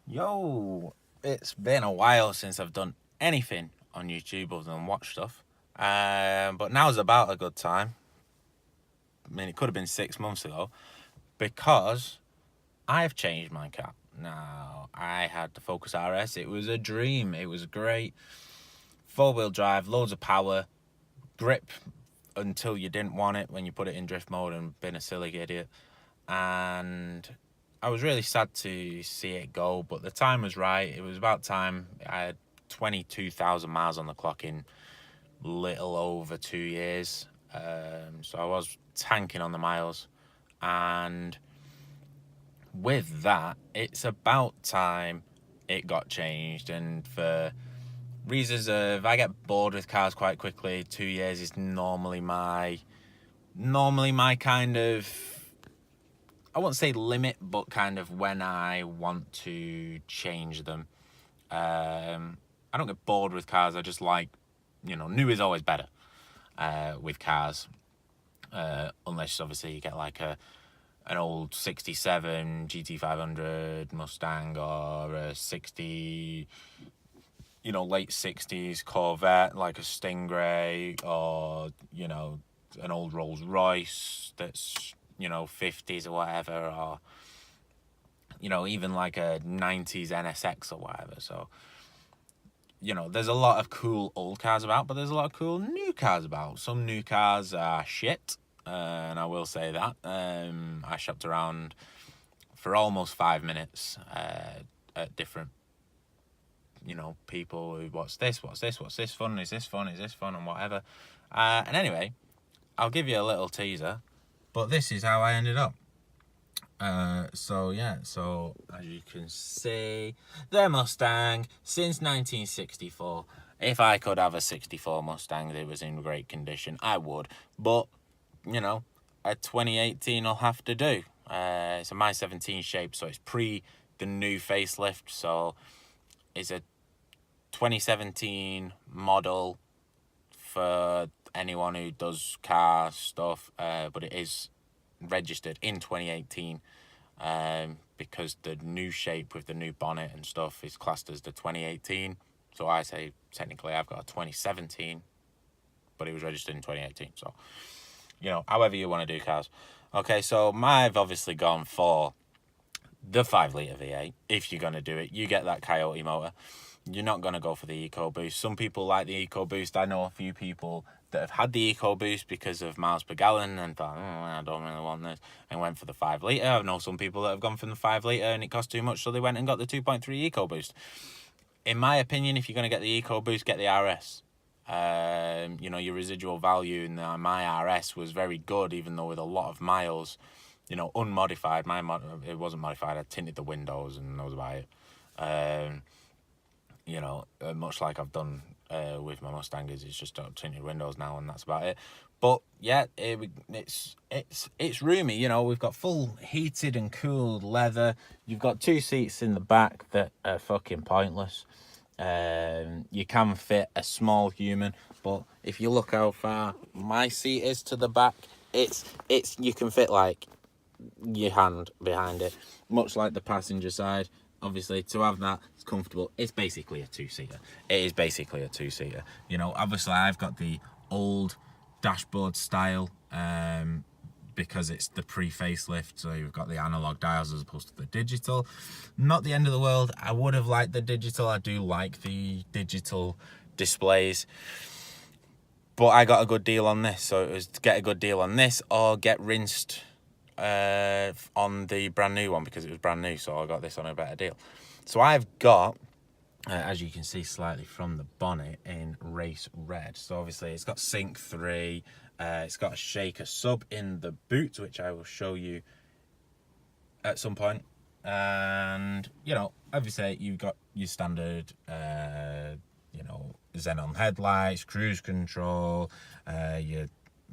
Yo, it's been a while since I've done anything on YouTube other than watch stuff. But now's about a good time. I mean, it could have been 6 months ago because I've changed my car. Now, I had the Focus RS. It was a dream. It was great. 4-wheel drive, loads of power, grip until you didn't want it when you put it in drift mode and been a silly idiot. And I was really sad to see it go, but the time was right. It was about time. I had 22,000 miles on the clock in little over 2 years. So I was tanking on the miles. And with that, it's about time it got changed. And for reasons of, I get bored with cars quite quickly. 2 years is normally my kind of, I won't say limit, but kind of when I want to change them. I don't get bored with cars. I just like, new is always better with cars. Unless obviously you get like an old 67 GT500 Mustang or a 60, late 60s Corvette like a Stingray, or, an old Rolls Royce that's 50s or whatever, or even like a 90s NSX or whatever. So there's a lot of cool old cars about, but there's a lot of cool new cars about. Some new cars are shit, and I will say that. I shopped around for almost 5 minutes at different people who, what's this fun, is this fun, and whatever. And anyway, I'll give you a little teaser, but this is how I ended up. So as you can see, the Mustang since 1964. If I could have a 64 Mustang that was in great condition, I would. But, a 2018 will have to do. It's a My 17 shape, so it's pre the new facelift. So it's a 2017 model for anyone who does car stuff, but it is registered in 2018 because the new shape with the new bonnet and stuff is classed as the 2018. So I say technically I've got a 2017, but it was registered in 2018. So, however you want to do cars. Okay, so I've obviously gone for the 5-litre V8. If you're going to do it, you get that Coyote motor. You're not going to go for the EcoBoost. Some people like the EcoBoost. I know a few people that have had the EcoBoost because of miles per gallon and thought, I don't really want this, and went for the 5-litre. I know some people that have gone for the 5-litre and it cost too much, so they went and got the 2.3 EcoBoost. In my opinion, if you're going to get the EcoBoost, get the RS. Your residual value in my RS was very good, even though with a lot of miles, unmodified. It wasn't modified. I tinted the windows and that was about it. Much like I've done with my Mustang, it's just tinted windows now, and that's about it. But yeah, it's roomy. We've got full heated and cooled leather. You've got 2 seats in the back that are fucking pointless. You can fit a small human, but if you look how far my seat is to the back, it's you can fit like your hand behind it, much like the passenger side. Obviously, to have that, it's comfortable. It's basically a 2-seater. It is basically a 2-seater. Obviously, I've got the old dashboard style because it's the pre-facelift, so you've got the analog dials as opposed to the digital. Not the end of the world. I would have liked the digital. I do like the digital displays. But I got a good deal on this, so it was to get a good deal on this or get rinsed on the brand new one, because it was brand new, so I got this on a better deal. So I've got, as you can see slightly from the bonnet, in race red. So obviously it's got Sync 3, it's got a shaker sub in the boot, which I will show you at some point. And obviously you've got your standard xenon headlights, cruise control,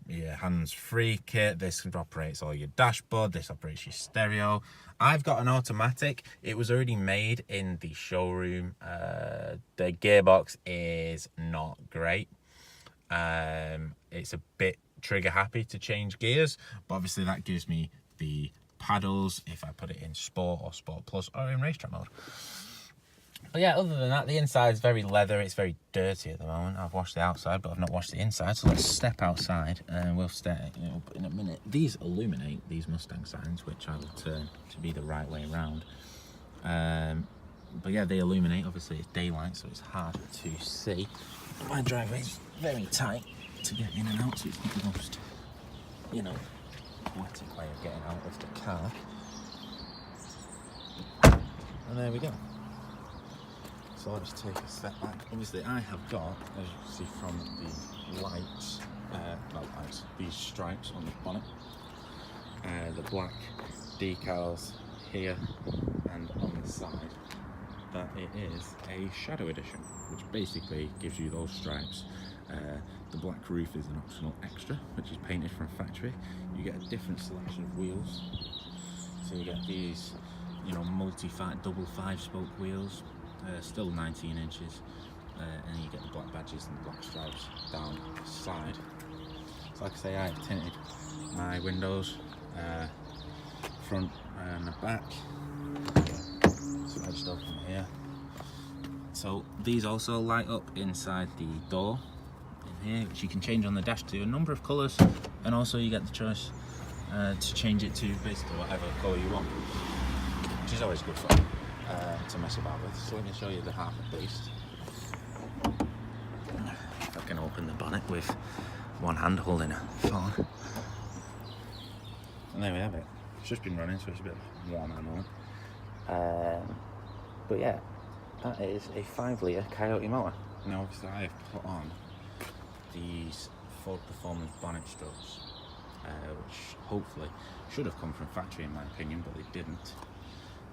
your hands-free kit. This operates all your dashboard, this operates your stereo. I've got an automatic. It was already made in the showroom. The gearbox is not great. It's a bit trigger happy to change gears, but obviously that gives me the paddles if I put it in Sport or Sport Plus or in racetrack mode. But yeah, other than that, the inside's very leather. It's very dirty at the moment. I've washed the outside, but I've not washed the inside. So let's step outside and we'll start up in a minute. These illuminate, these Mustang signs, which I will turn to be the right way around. But yeah, they illuminate. Obviously, it's daylight, so it's hard to see. My driveway is very tight to get in and out, so it's not the most, poetic way of getting out of the car. And there we go. So let's take a step back. Obviously, I have got, as you can see from the lights, these stripes on the bonnet, the black decals here and on the side, that it is a shadow edition, which basically gives you those stripes. The black roof is an optional extra, which is painted from factory. You get a different selection of wheels. So you get these, double 5-spoke wheels. Still 19 inches, and you get the black badges and the black stripes down the side. So like I say, I have tinted my windows, front and the back. So I just open here. So these also light up inside the door in here, which you can change on the dash to a number of colours, and also you get the choice to change it to basically whatever colour you want, which is always good fun to mess about with. So let me show you the half of beast. If I can open the bonnet with one hand holding a phone. And there we have it. It's just been running, so it's a bit warm at the moment. But yeah, that is a 5-litre Coyote motor. Now obviously I have put on these Ford Performance bonnet struts, which hopefully should have come from factory in my opinion, but they didn't.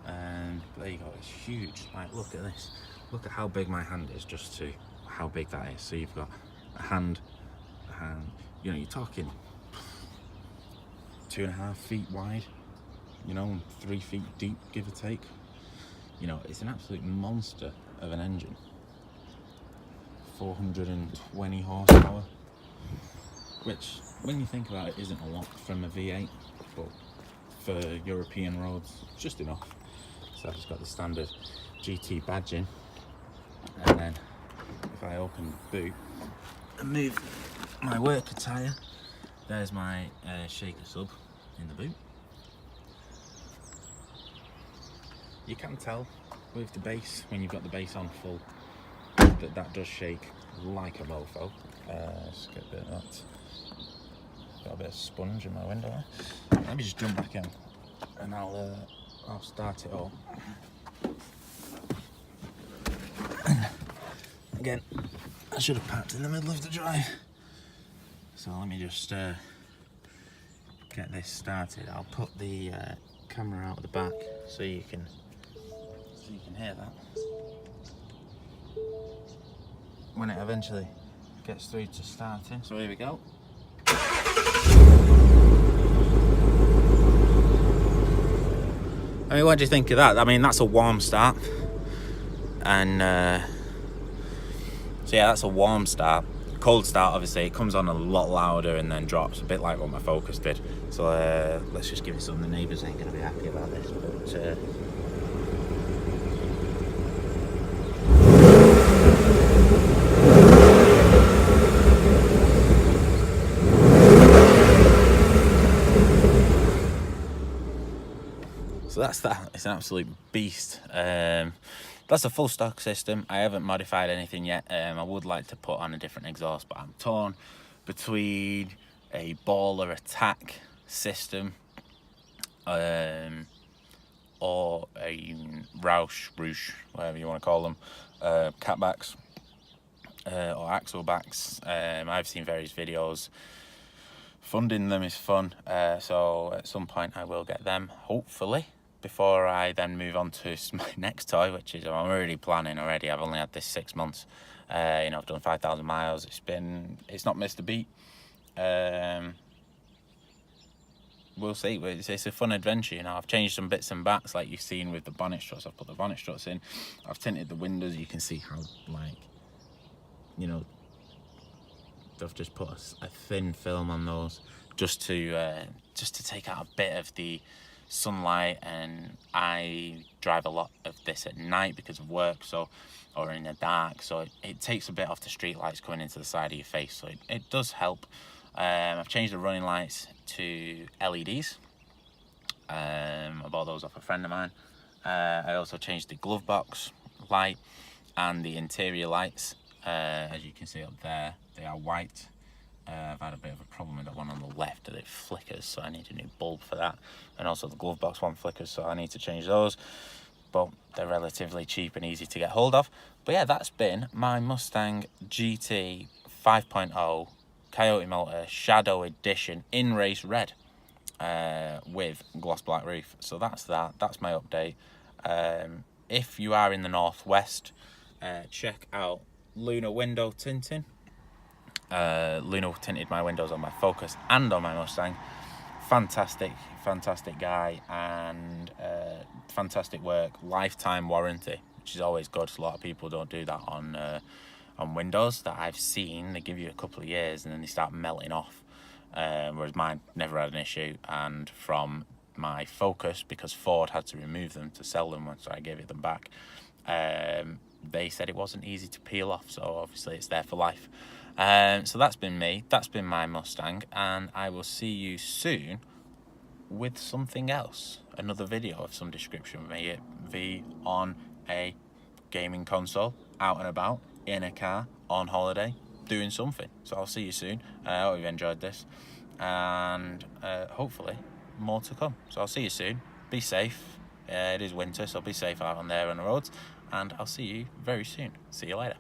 And there you go, it's huge. Like, look at this. Look at how big my hand is, just to how big that is. So you've got a hand, you're talking 2.5 feet wide, 3 feet deep, give or take. It's an absolute monster of an engine. 420 horsepower, which, when you think about it, isn't a lot from a V8, but for European roads, it's just enough. So I've just got the standard GT badging, and then if I open the boot and move my work attire, there's my shaker sub in the boot. You can tell with the bass, when you've got the bass on full, that does shake like a mofo. Let's get a bit of that. Got a bit of sponge in my window there. Let me just jump back in and I'll start it up. Again, I should have parked in the middle of the drive. So let me just get this started. I'll put the camera out the back so you can hear that when it eventually gets through to starting. So here we go. I mean, what do you think of that? I mean, that's a warm start, and so yeah, that's a warm start. Cold start, obviously, it comes on a lot louder and then drops, a bit like what my Focus did. So let's just give it some. The neighbours ain't gonna be happy about this, but so that's that. It's an absolute beast. That's a full stock system. I haven't modified anything yet. I would like to put on a different exhaust, but I'm torn between a Baller Attack system or a Roush, whatever you want to call them, catbacks or axle backs. I've seen various videos. Funding them is fun, so at some point I will get them, hopefully, before I then move on to my next toy, which is, I'm already planning already. I've only had this 6 months. I've done 5,000 miles. It's not missed a beat. We'll see. It's a fun adventure, I've changed some bits and bats, like you've seen with the bonnet struts. I've put the bonnet struts in. I've tinted the windows. You can see how, they've just put a thin film on those just to take out a bit of the sunlight, and I drive a lot of this at night because of work, so, or in the dark, so it takes a bit off the street lights coming into the side of your face, so it does help. I've changed the running lights to LEDs. I bought those off a friend of mine. I also changed the glove box light and the interior lights. As you can see up there, they are white. I've had a bit of a problem with the one on the left, that it flickers, so I need a new bulb for that. And also the glove box one flickers, so I need to change those. But they're relatively cheap and easy to get hold of. But yeah, that's been my Mustang GT 5.0 Coyote Motor Shadow Edition in race red with gloss black roof. So that's that. That's my update. If you are in the northwest, check out Luna window tinting. Luna tinted my windows on my Focus and on my Mustang. Fantastic guy, and fantastic work. Lifetime warranty, which is always good. A lot of people don't do that on windows that I've seen. They give you a couple of years and then they start melting off, whereas mine never had an issue. And from my Focus, because Ford had to remove them to sell them once I gave it them back, they said it wasn't easy to peel off, so obviously it's there for life. So that's been me, that's been my Mustang, and I will see you soon with something else. Another video of some description, may it be on a gaming console, out and about, in a car, on holiday, doing something. So I'll see you soon. I hope you've enjoyed this, and hopefully more to come. So I'll see you soon. Be safe. It is winter, so be safe out on there on the roads, and I'll see you very soon. See you later.